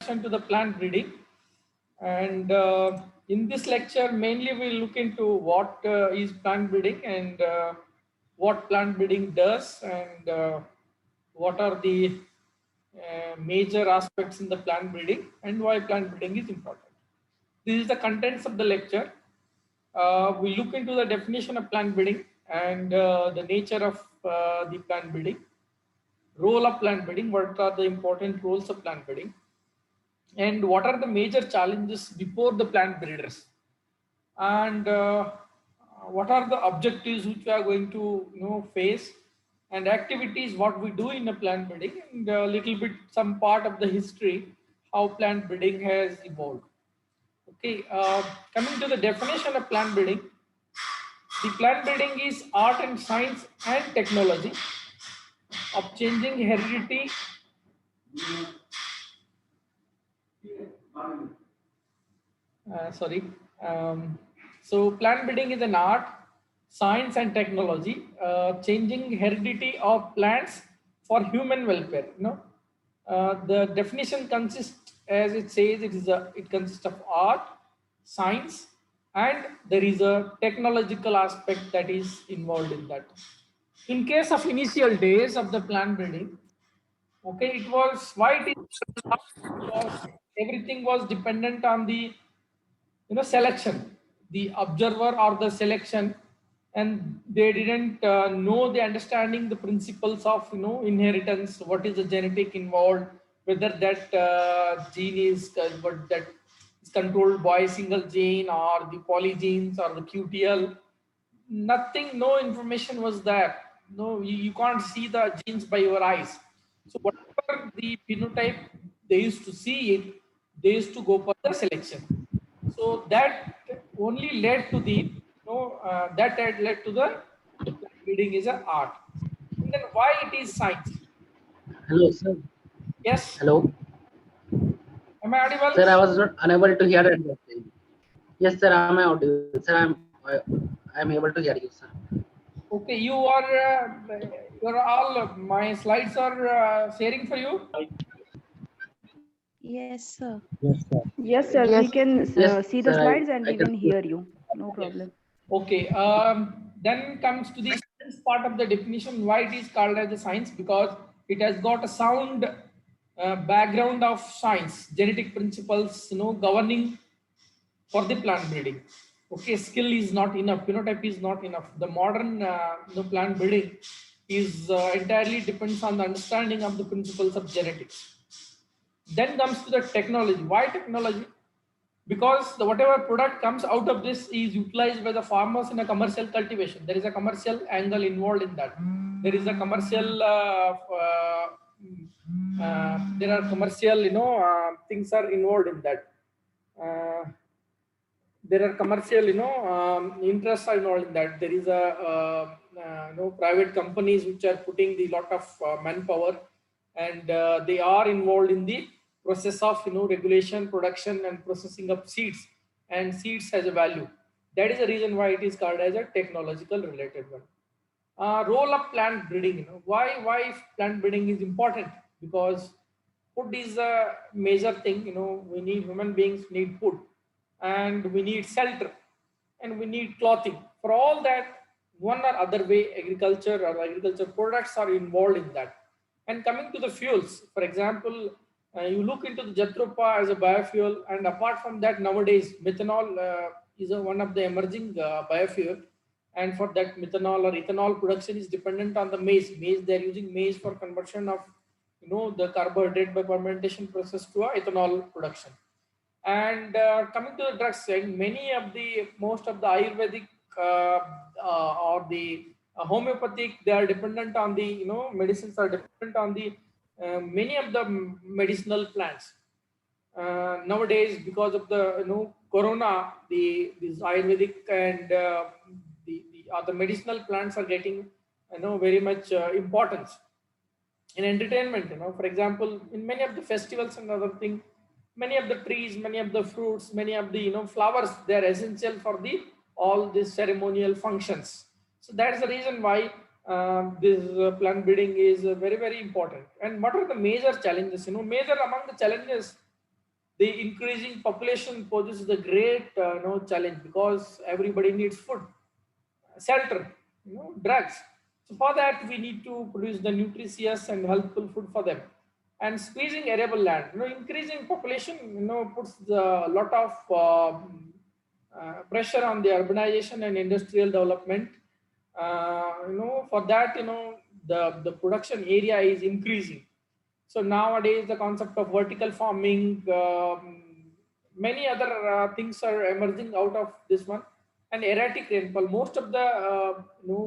introduction to the plant breeding. And in this lecture, mainly we'll look into what is plant breeding and what plant breeding does, and what are the major aspects in the plant breeding and why plant breeding is important. This is the contents of the lecture. We look into the definition of plant breeding and the nature of the plant breeding, role of plant breeding, what are the important roles of plant breeding, and what are the major challenges before the plant breeders, and what are the objectives which we are going to face, and activities what we do in a plant breeding, and a little bit some part of the history how plant breeding has evolved. Okay, coming to the definition of plant breeding, the plant breeding is art and science and technology of changing heredity. Sorry. So plant breeding is an art, science and technology, changing heredity of plants for human welfare. The definition consists, as it says, it consists of art, science, and there is a technological aspect that is involved in that. In case of initial days of the plant breeding, okay, it was why it is because everything was dependent on the selection, the observer or the selection, and they didn't know the understanding the principles of inheritance, what is the genetic involved, whether that gene is what that is controlled by single gene or the polygenes or the QTL. Nothing, no information was there. No, you can't see the genes by your eyes. So whatever the phenotype they used to see it, they used to go for the selection. So that only led to the that had led to the breeding is an art. And then why it is science? Hello, sir. Yes, Hello. am I audible? Sir, I was not unable to hear at that time. Yes, sir, am I audible? Sir, I am able to hear you, sir. Okay, you're all my slides are sharing for you. Yes, sir. Yes, sir. We can Yes, see the sir, slides and I we can can see. hear you. No Yes. problem. Okay. Then comes to the science part of the definition. Why it is called as a science? Because it has got a sound background of science, genetic principles, governing for the plant breeding. Okay, skill is not enough. Phenotype is not enough. The modern plant breeding is entirely depends on the understanding of the principles of genetics. Then comes to the technology. Why technology? Because whatever product comes out of this is utilized by the farmers in a commercial cultivation. There is a commercial angle involved in that. There is a commercial there are commercial things are involved in that. There are commercial interests are involved in that. There is a private companies which are putting the lot of manpower, and they are involved in the process of regulation, production and processing of seeds, and seeds has a value. That is the reason why it is called as a technological related one. Role of plant breeding, why plant breeding is important? Because food is a major thing. We need, human beings need food, and we need shelter, and we need clothing. For all that, one or other way, agriculture or agriculture products are involved in that. And coming to the fuels, for example, you look into the Jatropha as a biofuel, and apart from that, nowadays methanol is one of the emerging biofuel. And for that, methanol or ethanol production is dependent on the maize. They are using maize for conversion of the carbohydrate by fermentation process to ethanol production. And coming to the drugs, and many of the most of the Ayurvedic or the homeopathic, they are dependent on the medicines are dependent on the many of the medicinal plants. Nowadays, because of the corona, these Ayurvedic and the medicinal plants are getting very much importance in entertainment. For example, in many of the festivals and other thing, many of the trees, many of the fruits, many of the flowers, they are essential for the all these ceremonial functions. So that's the reason why this plant breeding is very very important. And what are the major challenges? Major among the challenges The increasing population poses a great challenge because everybody needs food, shelter, drugs. So for that, we need to produce the nutritious and healthful food for them. And squeezing arable land, increasing population, puts a lot of pressure on the urbanization and industrial development. For that, the production area is increasing. So nowadays, the concept of vertical farming, many other things are emerging out of this one. And erratic rainfall. Most of the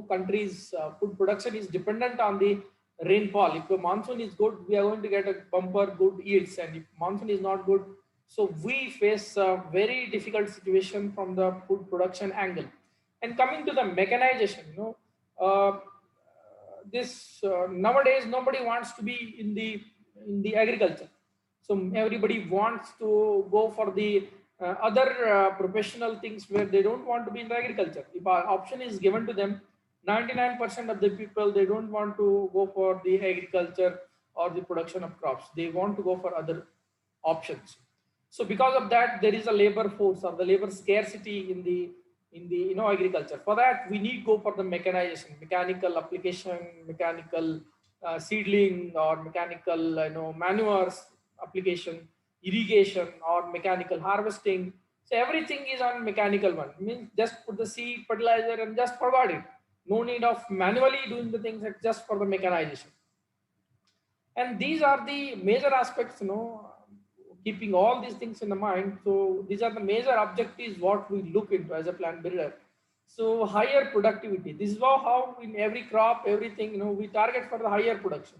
countries' food production is dependent on the rainfall. If the monsoon is good, we are going to get a bumper good yields, and if monsoon is not good, so we face a very difficult situation from the food production angle. And coming to the mechanization, this nowadays nobody wants to be in the agriculture. So everybody wants to go for the other professional things where they don't want to be in the agriculture. If our option is given to them, 99% of the people, they don't want to go for the agriculture or the production of crops. They want to go for other options. So because of that, there is a labor force or the labor scarcity in the agriculture. For that, we need go for the mechanization, mechanical application, mechanical seedling, or mechanical manures application, irrigation, or mechanical harvesting. So everything is on mechanical one. Means just put the seed, fertilizer, and just forward it. No need of manually doing the things, just for the mechanization. And these are the major aspects, keeping all these things in the mind. So these are the major objectives what we look into as a plant breeder. So higher productivity. This is how in every crop, everything, we target for the higher production.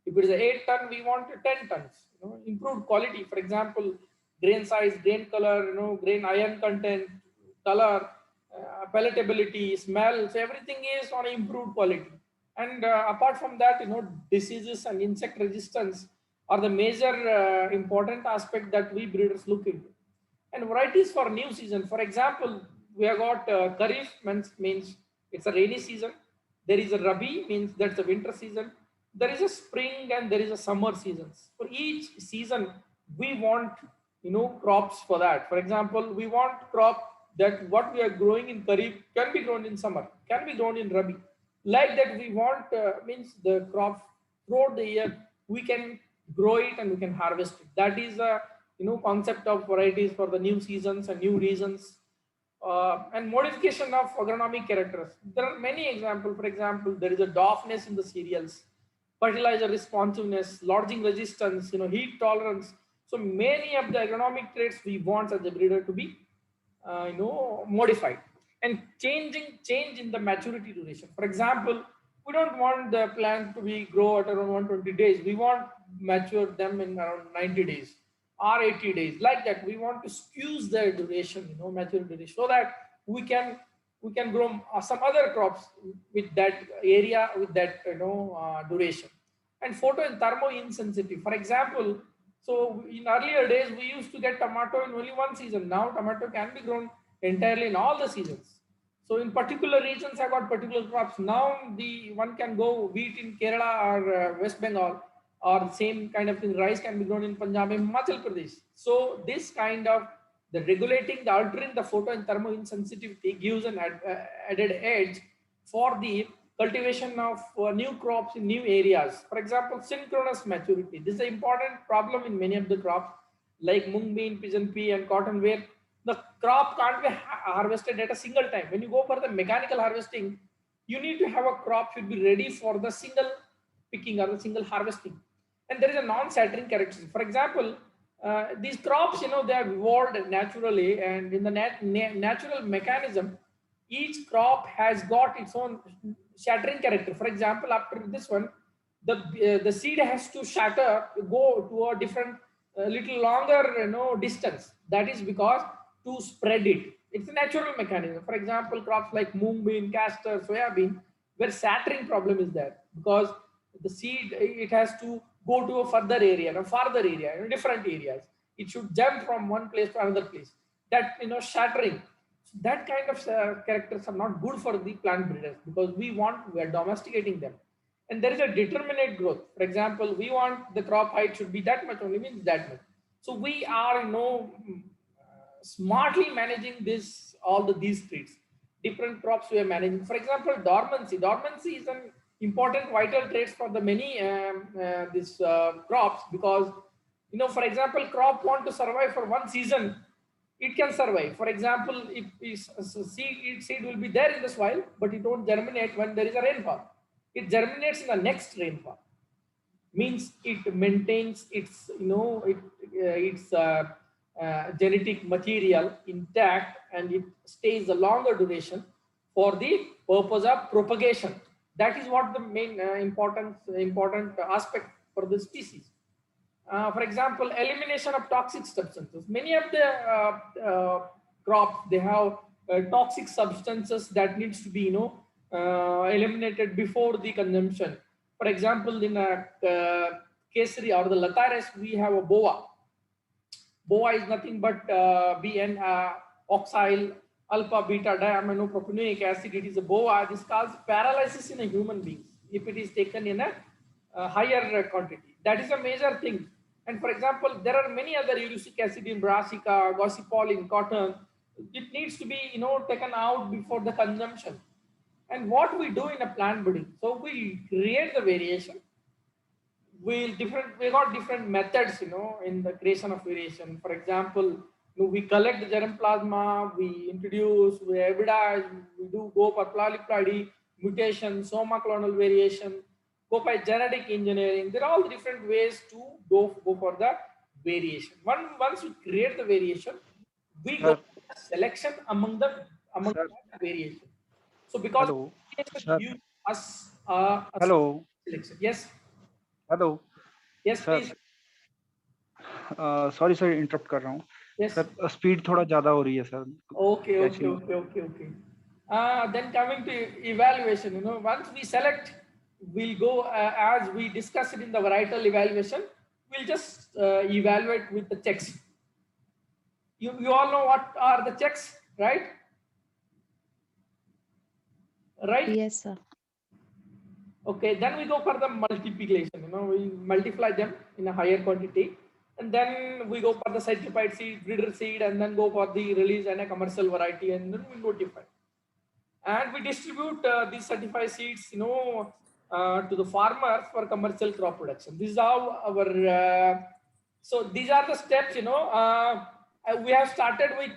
If it is 8 ton, we want 10 tons. Improved quality. For example, grain size, grain color, grain iron content, color, palatability, smell. So everything is on improved quality. And apart from that, diseases and insect resistance are the major important aspect that we breeders look into. And varieties for new season. For example, we have got Kharif, means it's a rainy season. There is a Rabi, means that's a winter season. There is a spring and there is a summer seasons. For each season, we want crops for that. For example, we want crop that what we are growing in Kharif can be grown in summer, can be grown in Rabi. Like that, we want means the crop throughout the year we can grow it and we can harvest it. That is a concept of varieties for the new seasons and new regions. And modification of agronomic characters. There are many examples. For example, there is a doughness in the cereals, fertilizer responsiveness, lodging resistance, heat tolerance. So many of the agronomic traits we want as a breeder to be, modified. And change in the maturity duration. For example, we don't want the plant to be grow at around 120 days. We want mature them in around 90 days or 80 days. Like that, we want to squeeze their duration, maturity duration, so that we can grow some other crops with that area, with that duration. And photo and thermo insensitive. For example, so in earlier days we used to get tomato in only one season. Now tomato can be grown entirely in all the seasons. So in particular regions have got particular crops. Now the one can go wheat in Kerala or West Bengal, or the same kind of thing, rice can be grown in Punjab and Himachal Pradesh. So this kind of the regulating, the altering the photo and thermo insensitivity gives an added edge for the cultivation of new crops in new areas. For example, synchronous maturity. This is an important problem in many of the crops like mung bean, pigeon pea, and cotton, where the crop can't be harvested at a single time. When you go for the mechanical harvesting, you need to have a crop should be ready for the single picking or the single harvesting. And there is a non-shattering characteristic. For example, these crops, they are evolved naturally, and in the natural mechanism, each crop has got its own shattering character. For example, after this one, the seed has to shatter, go to a different, little longer, distance. That is because to spread it. It's a natural mechanism. For example, crops like mung bean, castor, soya bean, where shattering problem is there, because the seed, it has to go to a further area, different areas. It should jump from one place to another place. That, shattering. So that kind of characters are not good for the plant breeders, because we are domesticating them. And there is a determinate growth. For example, we want the crop height should be that much only, means that much. So we are, smartly managing this, these traits. Different crops we are managing. For example, dormancy. Dormancy is an important vital traits for the many this crops, because for example, crop want to survive for one season, it can survive. For example, if seed will be there in the soil, but it won't germinate when there is a rainfall. It germinates in the next rainfall. Means it maintains its genetic material intact, and it stays a longer duration for the purpose of propagation. That is what the main important aspect for the species. For example, elimination of toxic substances. Many of the crops, they have toxic substances that needs to be eliminated before the consumption. For example, in Kesari or the Latares, we have a BOA. BOA is nothing but BN oxyl alpha beta diaminopropanoic acid. It is a BOA. This causes paralysis in a human being if it is taken in a higher quantity. That is a major thing. And for example, there are many other erucic acid in brassica, gossypol in cotton. It needs to be taken out before the consumption. And what we do in a plant breeding, so we create the variation. We got different methods in the creation of variation. For example, we collect the germ plasma, we introduce, we hybridize, we do go for polyploidy, mutation, soma clonal variation, go by genetic engineering. There are all different ways to go for the variation. Once we create the variation, we go for selection among the variation. So because Hello. variation gives us Hello. selection. Yes. Hello. Yes, Sir. please. Sorry sir, interrupt कर रहा हूँ. Yes. Sir, speed थोड़ा ज़्यादा हो रही है sir. Okay. Then coming to evaluation, once we select, we'll go as we discussed it in the varietal evaluation. We'll just evaluate with the checks. You all know what are the checks, right? Right? Yes, sir. Okay, then we go for the multiplication. We multiply them in a higher quantity, and then we go for the certified seed, breeder seed, and then go for the release and a commercial variety, and then we notify. And we distribute these certified seeds, to the farmers for commercial crop production. This is how our. So these are the steps. We have started with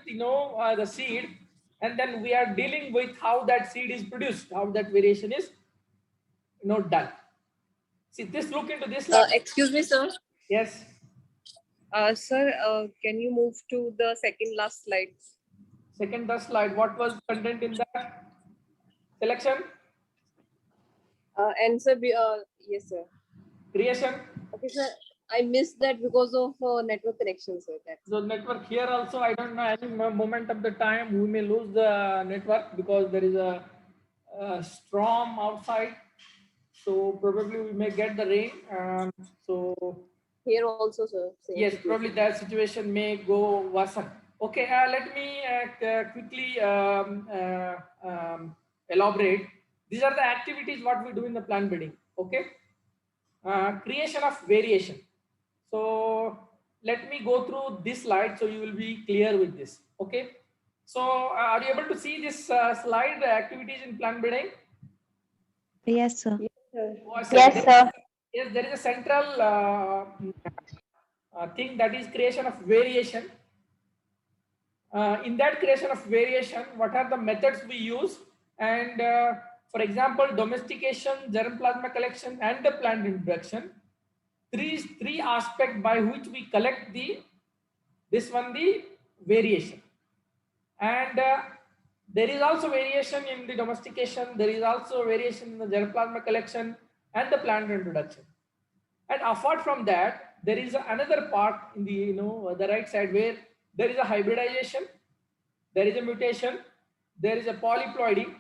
the seed, and then we are dealing with how that seed is produced, how that variation is done. See this, look into this. Excuse me, sir. Yes. Sir, can you move to the second last slide? Second last slide. What was content in that selection? And sir, yes, sir. Creation. Okay, sir. I missed that because of network connection, sir. So network here also, I don't know, any moment of the time we may lose the network because there is a storm outside. So probably we may get the rain. So here also, sir. Yes, probably that situation may go worsen. Okay, let me quickly elaborate. These are the activities what we do in the plant breeding. Okay, creation of variation. So let me go through this slide so you will be clear with this. Okay, so are you able to see this slide, activities in plant breeding? Yes, sir. Yes, sir. Yes, there is a central thing, that is creation of variation. In that creation of variation, what are the methods we use? And for example, domestication, germ plasma collection, and the plant introduction. Three aspects by which we collect the variation. And there is also variation in the domestication. There is also variation in the germ plasma collection and the plant introduction. And apart from that, there is another part in the the right side where there is a hybridization, there is a mutation, there is a polyploidy,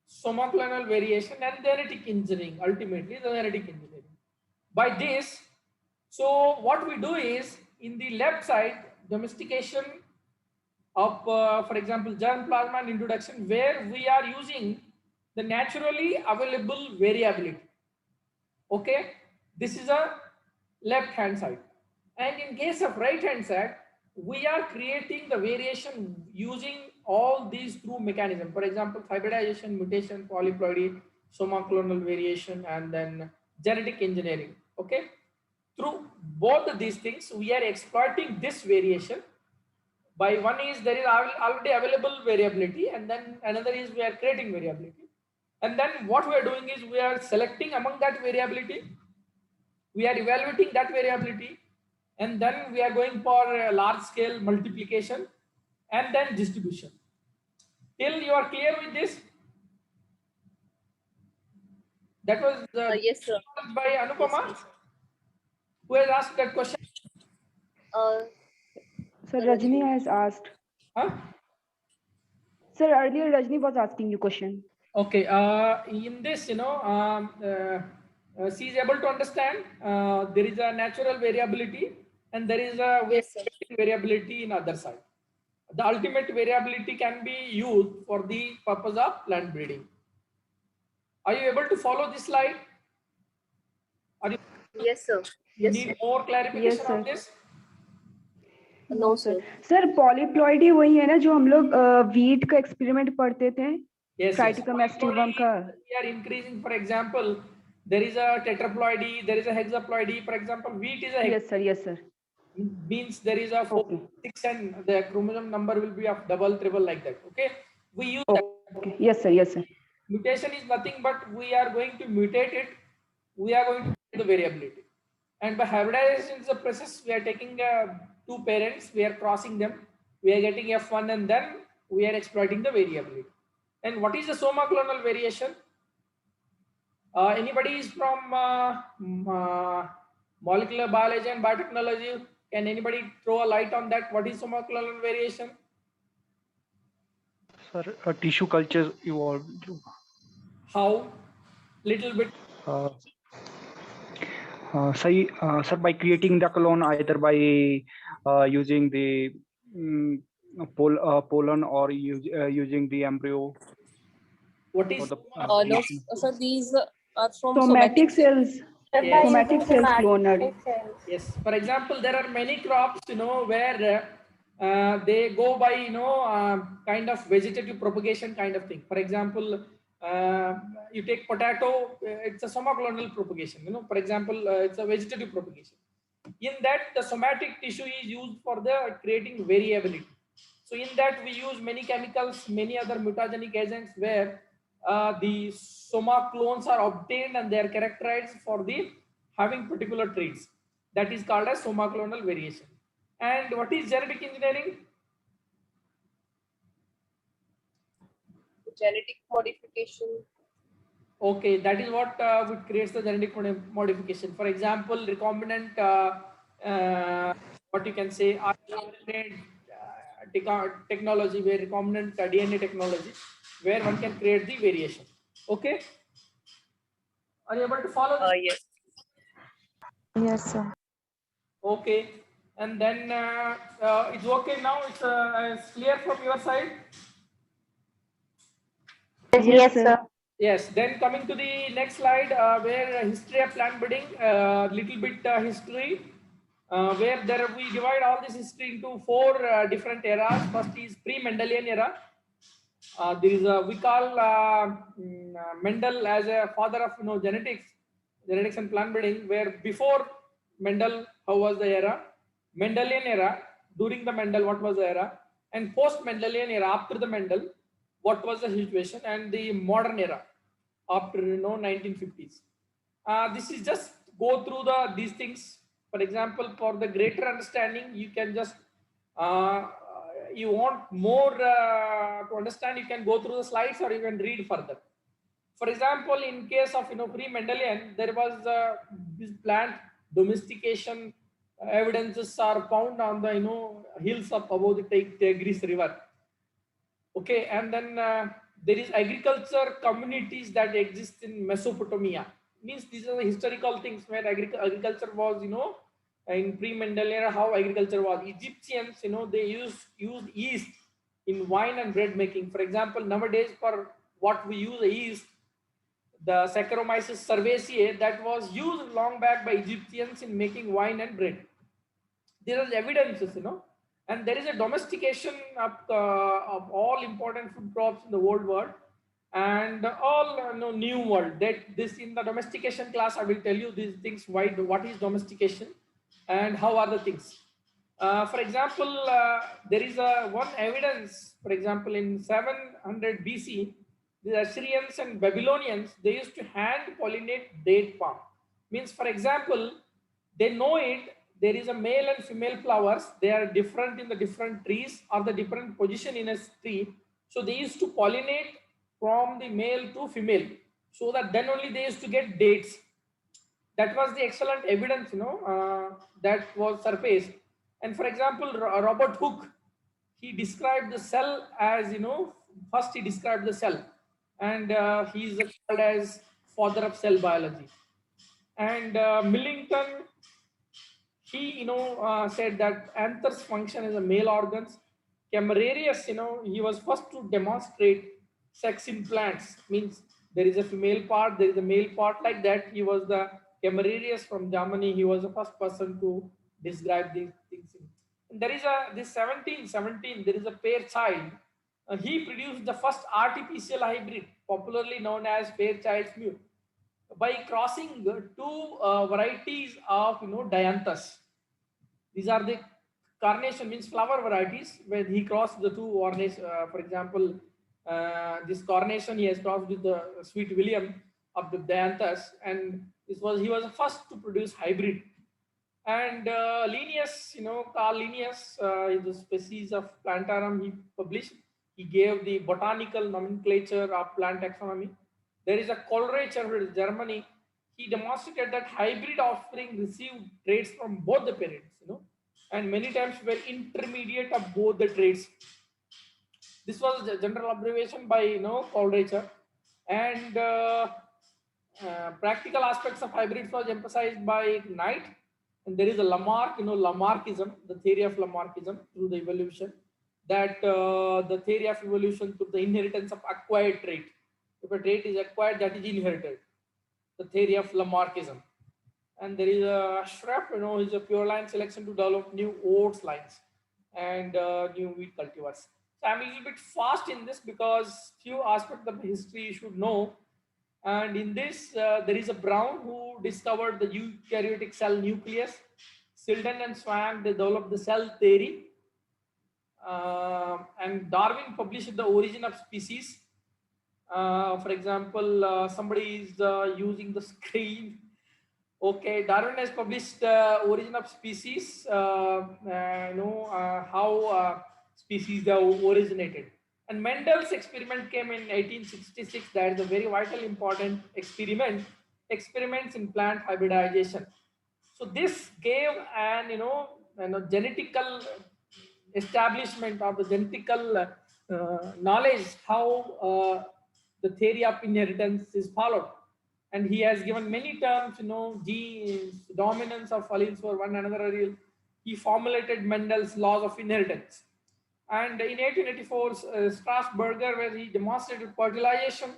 somoclonal variation, and genetic engineering. Ultimately, the genetic engineering. By this, so what we do is, in the left side, domestication of, for example, germ plasma and introduction, where we are using the naturally available variability. Okay, this is a left hand side. And in case of right hand side, we are creating the variation using all these through mechanism. For example, hybridization, mutation, polyploidy, somaclonal variation, and then genetic engineering. Okay, through both of these things, we are exploiting this variation. By one is there is already available variability, and then another is we are creating variability. And then what we are doing is we are selecting among that variability, we are evaluating that variability, and then we are going for a large scale multiplication and then distribution. Till you are clear with this? That was Yes, sir. by Anupama, Yes, who has asked that question. Sir, Rajni has asked. Huh? Sir, earlier Rajni was asking you question. Okay, in this, she is able to understand there is a natural variability and there is a Yes, sir. variability in other side. The ultimate variability can be used for the purpose of plant breeding. Are you able to follow this slide? Are you Yes, sir. need more clarification Yes, on sir. this? No, sir. Sir polyploidy वही है ना जो हम लोग wheat का experiment पढ़ते थे Yes, Triticum aestivum का we are increasing. For example, there is a tetraploidy, there is a hexaploidy. For example, wheat is a yes sir means there is a 4, Okay. 6, and the chromosome number will be of double, triple like that. Okay, we use that. Okay yes sir Mutation is nothing but we are going to mutate it. We are going to get the variability, and by hybridization is a process. We are taking two parents, we are crossing them, we are getting F1, and then we are exploiting the variability. And what is the somaclonal variation? Anybody is from molecular biology and biotechnology? Can anybody throw a light on that? What is somaclonal variation? Sir, tissue cultures evolved. How? Little bit. Sir, by creating the clone either by using the pollen or using the embryo. What is for the No, creation. sir, these are from somatic cells Yes. Somatic cells cloner Yes. For example, there are many crops, where they go by, kind of vegetative propagation kind of thing. For example, you take potato, it's a somaclonal propagation. For example, it's a vegetative propagation. In that, the somatic tissue is used for the creating variability. So in that, we use many chemicals, many other mutagenic agents where the soma clones are obtained and they are characterized for the having particular traits. That is called as somaclonal variation. And what is genetic engineering? genetic modification. Okay, that is what creates the genetic modification. For example, recombinant, what you can say, RNA technology, where recombinant DNA technology, where one can create the variation. Okay, are you able to follow this? Yes. Yes, sir. Okay, and then it's okay now. It's clear from your side. yes sir Yes, then coming to the next slide, where history of plant breeding, little bit history, where there we divide all this history into 4 different eras. First is pre-Mendelian era. There is we call Mendel as a father of genetics and plant breeding. Where before Mendel, how was the era? Mendelian era, during the Mendel, what was the era? And post-Mendelian era, after the Mendel, what was the situation? And the modern era, after 1950s. This is just go through these things. For example, for the greater understanding, you can just you want more to understand, you can go through the slides or you can read further. For example, in case of pre-Mendelian, there was this plant domestication evidences are found on the hills of above the Tigris River. Okay, and then there is agriculture communities that exist in Mesopotamia. Means these are the historical things where agriculture was, in pre-Mendelian how agriculture was. Egyptians, they used yeast in wine and bread making. For example, nowadays for what we use yeast, the Saccharomyces cerevisiae, that was used long back by Egyptians in making wine and bread. There are evidences, and there is a domestication of all important food crops in the old world and all new world. That this in the domestication class, I will tell you these things. What is domestication, and how are the things. For example, there is one evidence. For example, in 700 BC, the Assyrians and Babylonians, they used to hand pollinate date palm. Means, for example, they know it. There is a male and female flowers. They are different in the different trees or the different position in a tree. So they used to pollinate from the male to female, so that then only they used to get dates. That was the excellent evidence, that was surfaced. And for example, Robert Hooke, he described the cell as, first he described the cell, and he is called as father of cell biology. And Millington, he, said that anthers function as a male organs. Camerarius, he was first to demonstrate sex in plants. Means there is a female part, there is a male part, like that. He was the Camerarius from Germany. He was the first person to describe these things. And there is this 1717, there is a Fairchild. He produced the first artificial hybrid, popularly known as Fairchild's Mute, by crossing two varieties of dianthus. These are the carnation, means flower varieties, where he crossed the two ornate. For example, this carnation he has crossed with the sweet William of the dianthus, and he was the first to produce hybrid. And Linnaeus, Carl Linnaeus, is a species of Plantarum he published. He gave the botanical nomenclature of plant taxonomy. There is a Kohlraucher in Germany. He demonstrated that hybrid offspring received traits from both the parents, and many times were intermediate of both the traits. This was a general observation by Kohlraucher. And practical aspects of hybrids was emphasized by Knight. And there is a Lamarck, Lamarckism, the theory of Lamarckism through the evolution, that the theory of evolution through the inheritance of acquired trait. If a trait is acquired, that is inherited. The theory of Lamarckism. And there is a Schrepp, is a pure line selection to develop new oats lines and new wheat cultivars. So I'm a little bit fast in this because few aspects of history you should know. And in this, there is a Brown who discovered the eukaryotic cell nucleus. Silden and Swank, they developed the cell theory. And Darwin published the origin of species. For example, somebody is using the screen. Okay, Darwin has published origin of species. How species they originated. And Mendel's experiment came in 1866. That is a very vital, important experiment. Experiments in plant hybridization. So this gave an genetical establishment of the genetical knowledge how the theory of inheritance is followed. And he has given many terms, genes, dominance of alleles for one another allele. He formulated Mendel's laws of inheritance. And in 1884, Strasburger, where he demonstrated fertilization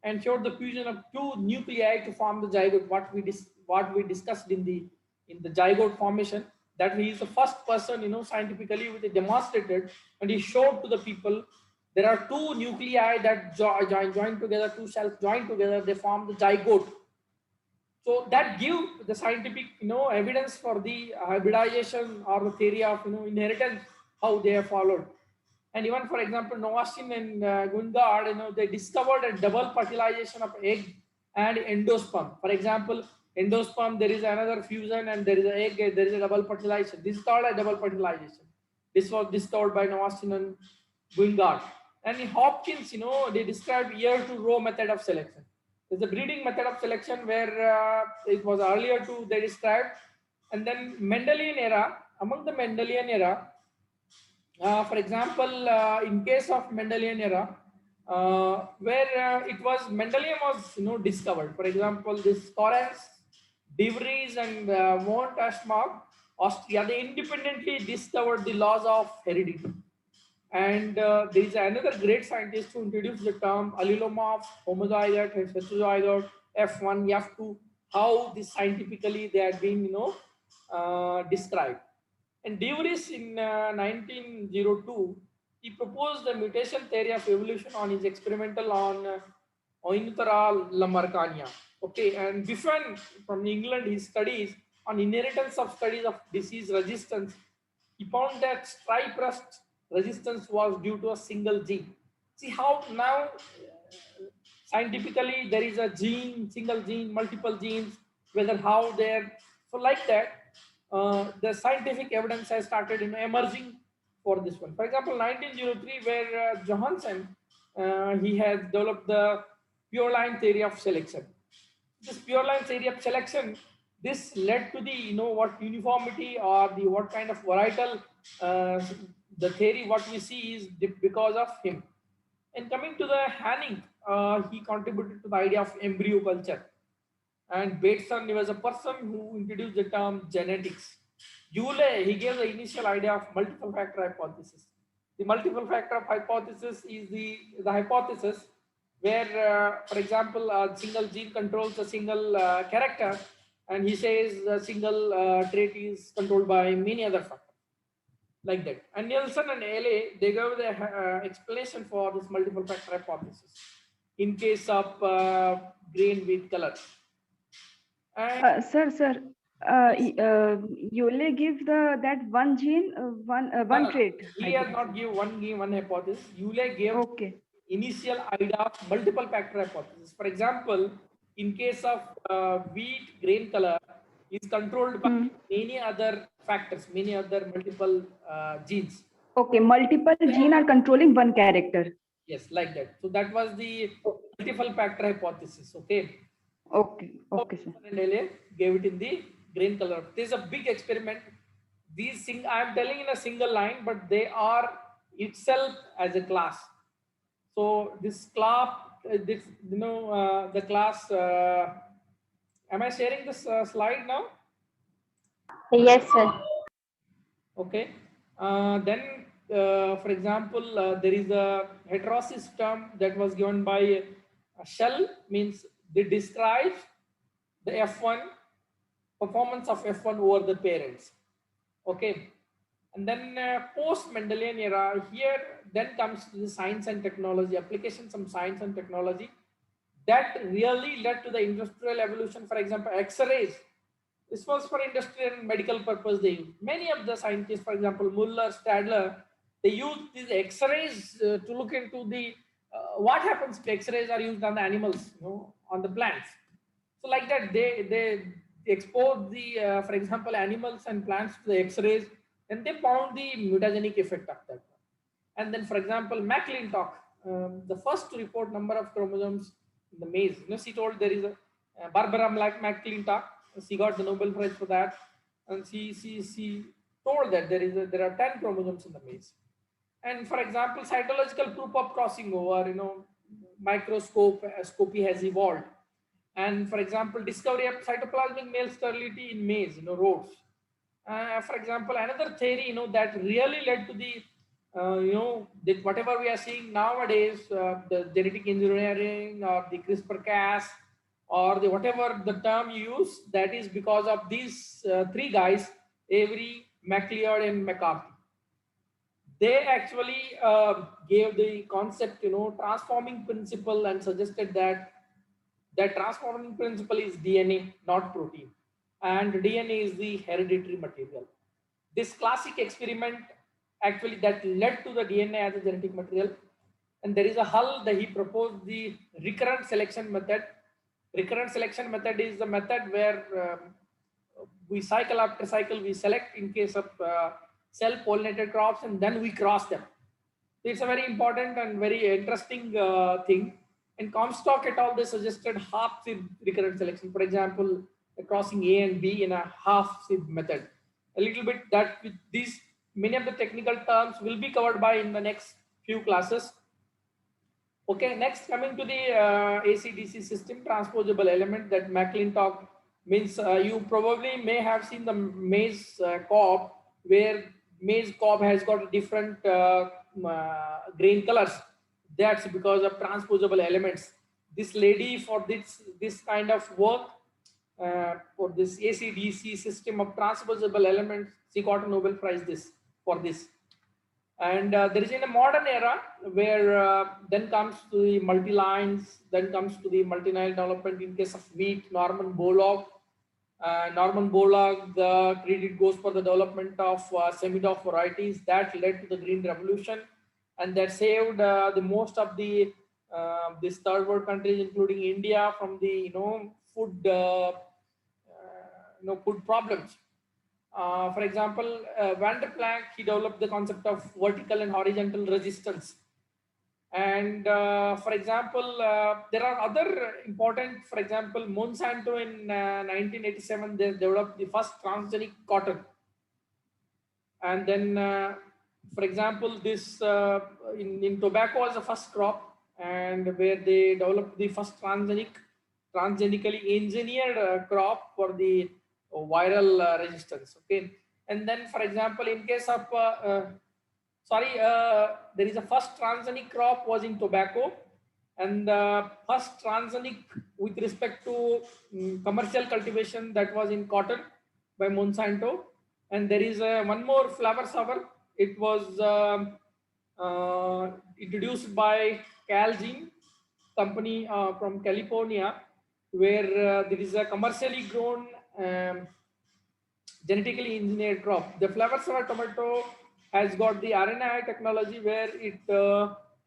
and showed the fusion of two nuclei to form the zygote, what we discussed in the zygote formation, that he is the first person, scientifically with it demonstrated, and he showed to the people there are two nuclei that join together, two cells join together, they form the zygote. So that gives the scientific, evidence for the hybridization or the theory of, inheritance, how they are followed. And even, for example, Noasin and Guingard, they discovered a double fertilization of egg and endosperm. For example, endosperm, there is another fusion, and there is an egg, there is a double fertilization. This is called a double fertilization. This was discovered by Noasin and Guingard. And in Hopkins, they described year-to-row method of selection. There's a breeding method of selection where it was earlier to they described. And then Mendelian era, among the Mendelian era, for example, in case of Mendelian era, where it was Mendelian was discovered. For example, this Correns, De Vries, and von Ashmark, Austria, they independently discovered the laws of heredity. And there is another great scientist who introduced the term allelomorphs, homozygote, heterozygote, F1, F2, how this scientifically they had been described. And De Vries in 1902, he proposed the mutation theory of evolution on his experimental on Oinothera lamarcania. Okay, and Buffon from England, his studies on inheritance of studies of disease resistance, he found that stripe rust resistance was due to a single gene. See how now scientifically there is a gene, single gene, multiple genes, whether how they're so like that. The scientific evidence has started emerging for this one. For example, 1903, where Johansen he has developed the pure line theory of selection. This pure line theory of selection, this led to the what uniformity or the what kind of varietal the theory what we see is because of him. And coming to the Hanning, he contributed to the idea of embryo culture. And Bateson, he was a person who introduced the term genetics. Euler, he gave the initial idea of multiple factor hypothesis. The multiple factor of hypothesis is the hypothesis where, for example, a single gene controls a single character, and he says a single trait is controlled by many other factors. Like that. And Nielsen and LA, they gave the explanation for this multiple factor hypothesis in case of grain wheat color. And Sir, you only give that one gene, one trait. He has not give one hypothesis. Euler gave Okay. initial idea of multiple factor hypothesis. For example, in case of wheat grain color is controlled by many other factors, many other multiple genes. Okay, multiple gene are controlling one character. Yes, like that. So that was the multiple factor hypothesis. Okay. Okay, okay, sir. And LA gave it in the grain color. There's a big experiment. These things I am telling in a single line, but they are itself as a class. So this class, the class. Am I sharing this slide now? Yes, sir. Okay. Then, for example, there is a heterosis term that was given by Shell, means they describe the F1 performance of F1 over the parents. Okay. And then post Mendelian era, here then comes the science and technology, applications of science and technology that really led to the industrial evolution. For example, X-rays. This was for industrial and medical purpose. They used. Many of the scientists, for example, Muller, Stadler, they used these X-rays to look into the what happens if X-rays are used on the animals, on the plants. So like that, they exposed the, for example, animals and plants to the X-rays, and they found the mutagenic effect of that. And then, for example, McClintock, the first to report number of chromosomes in the maize. She told there is a Barbara McClintock. She got the Nobel Prize for that, and she told that there are 10 chromosomes in the maize. And for example, cytological proof of crossing over, microscopy has evolved. And for example, discovery of cytoplasmic male sterility in maize, Rhodes. For example, another theory, that really led to the, that whatever we are seeing nowadays, the genetic engineering or the CRISPR-Cas or the whatever the term you use, that is because of these three guys, Avery, MacLeod, and McCarthy. They actually gave the concept, transforming principle, and suggested that transforming principle is DNA, not protein. And DNA is the hereditary material. This classic experiment actually that led to the DNA as a genetic material. And there is a Hull that he proposed the recurrent selection method. Recurrent selection method is the method where we cycle after cycle, we select in case of self-pollinated crops, and then we cross them. It's a very important and very interesting thing. And Comstock et al. They suggested half-seed recurrent selection. For example, crossing A and B in a half-seed method. A little bit that with these, many of the technical terms will be covered by in the next few classes. Okay, next coming to the AC/DC system, transposable element that McClintock means you probably may have seen the maize cob, where maize cob has got different grain colors. That's because of transposable elements. This lady for this kind of work, for this ACDC system of transposable elements. She got a Nobel Prize for this. And there is in a modern era where then comes to the multi-lines, then comes to the multi-line development in case of wheat, Norman Borlaug. The credit goes for the development of semi-DOF varieties that led to the Green Revolution, and that saved the most of the these third world countries, including India, from the food food problems. For example, Van der Planck, he developed the concept of vertical and horizontal resistance. And for example, there are other important, for example, Monsanto in 1987, they developed the first transgenic cotton. And then, for example, this in tobacco was the first crop, and where they developed the first transgenically engineered crop for the viral resistance. Okay. And then, for example, in case of there is a first transgenic crop was in tobacco, and first transgenic with respect to commercial cultivation, that was in cotton by Monsanto. And there is one more flower saver. It was introduced by Calgene company from California, where there is a commercially grown genetically engineered crop. The flower saver tomato has got the RNAi technology, where it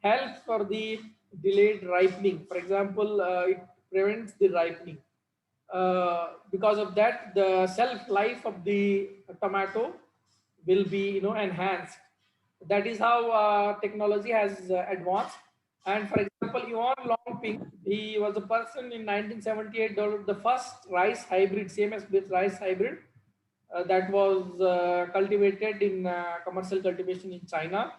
helps for the delayed ripening. For example, it prevents the ripening. Because of that, the shelf life of the tomato will be enhanced. That is how technology has advanced. And for example, Yuan Longping, he was a person in 1978 developed the first rice hybrid, same as with rice hybrid, that was cultivated in commercial cultivation in China.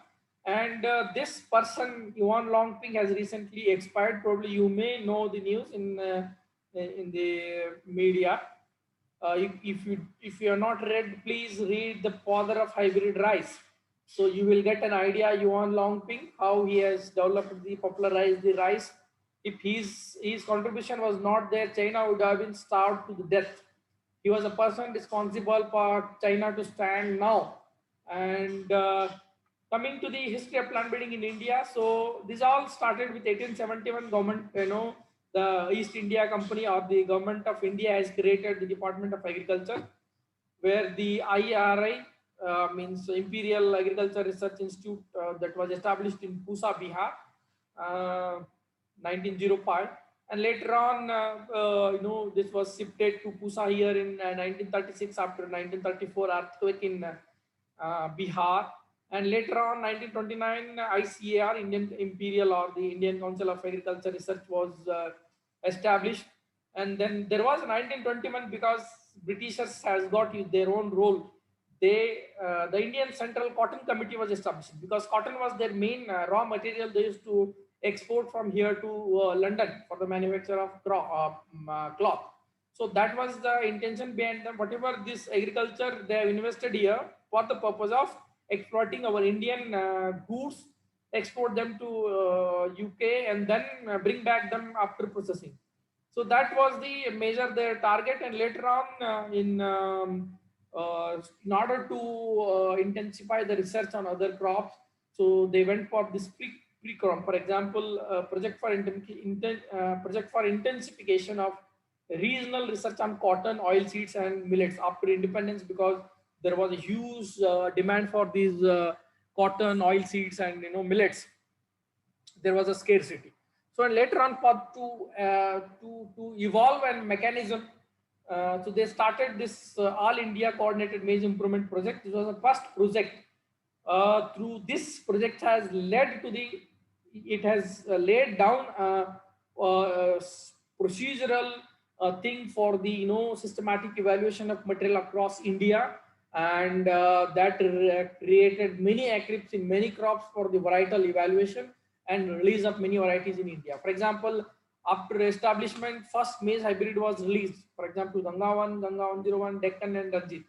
And this person, Yuan Longping, has recently expired. Probably you may know the news in the media. If you are not read, please read The Father of Hybrid Rice. So you will get an idea, Yuan Longping, how he has popularized the rice. If his contribution was not there, China would have been starved to the death. He was a person responsible for China to stand now. And coming to the history of plant breeding in India, so this all started with 1871 government, the East India Company or the government of India has created the Department of Agriculture, where the IRI means Imperial Agriculture Research Institute, that was established in Pusa, Bihar, 1905. And later on, this was shifted to Pusa here in 1936 after 1934 earthquake in Bihar. And later on, 1929, ICAR, Indian Imperial or the Indian Council of Agriculture Research was established. And then there was 1921, because Britishers has got their own role. The Indian Central Cotton Committee was established, because cotton was their main raw material they used to export from here to London for the manufacture of cloth. So that was the intention behind them. Whatever this agriculture they have invested here for the purpose of exploiting our Indian goods, export them to UK, and then bring back them after processing. So that was the major their target. And later on, in order to intensify the research on other crops, so they went for this pre-crop. For example, project for intensification of regional research on cotton, oilseeds, and millets after independence, because there was a huge demand for these cotton, oilseeds, and millets. There was a scarcity. So and later on, to evolve a mechanism, so they started this All India Coordinated Maize Improvement Project. This was the first project. Through this project has led to it has laid down procedural thing for the systematic evaluation of material across India, and that created many ACRIPs in many crops for the varietal evaluation and release of many varieties in India. For example, after establishment, first maize hybrid was released. For example, Ganga 101, Deccan, and Ranjit.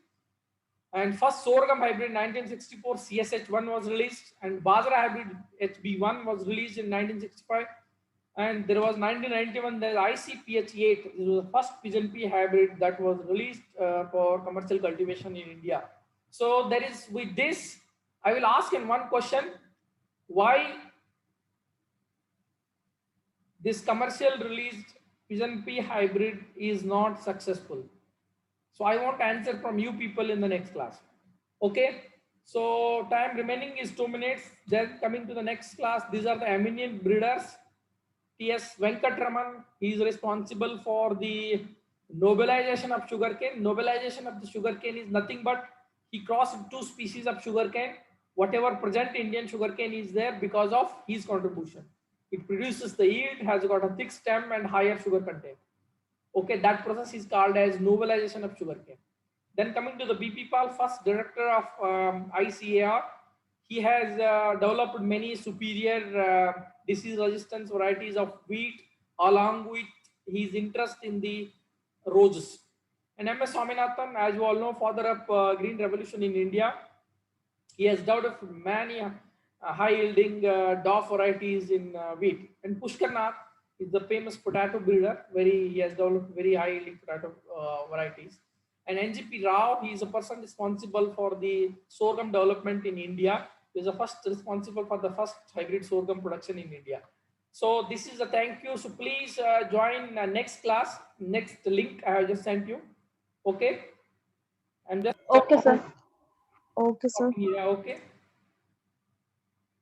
And first sorghum hybrid 1964 CSH1 was released, and Bajra hybrid HB1 was released in 1965. And there was 1991, the ICPH8, it was the first pigeon pea hybrid that was released for commercial cultivation in India. So there is, with this, I will ask in one question, why this commercial released pigeon pea hybrid is not successful? So I want answer from you people in the next class. Okay. So time remaining is 2 minutes. Then coming to the next class, these are the eminent breeders. T.S. Venkatraman, he is responsible for the nobilization of sugarcane. Nobilization of the sugarcane is nothing but he crossed 2 species of sugarcane. Whatever present Indian sugarcane is there because of his contribution. It produces the yield, has got a thick stem and higher sugar content. Okay, that process is called as nobilization of sugarcane. Then coming to the BP Pal, first director of ICAR, he has developed many superior disease resistance varieties of wheat along with his interest in the roses. And MS Swaminathan, as you all know, father of green revolution in India, he has developed many high yielding DOF varieties in wheat. And Pushkar Nath is the famous potato breeder, he has developed very high yielding potato varieties. And NGP Rao, he is a person responsible for the sorghum development in India. He is the first responsible for the first hybrid sorghum production in India. So this is a thank you. So please join next class, next link I have just sent you. Okay. And just Okay, sir. Okay, sir. yeah, okay.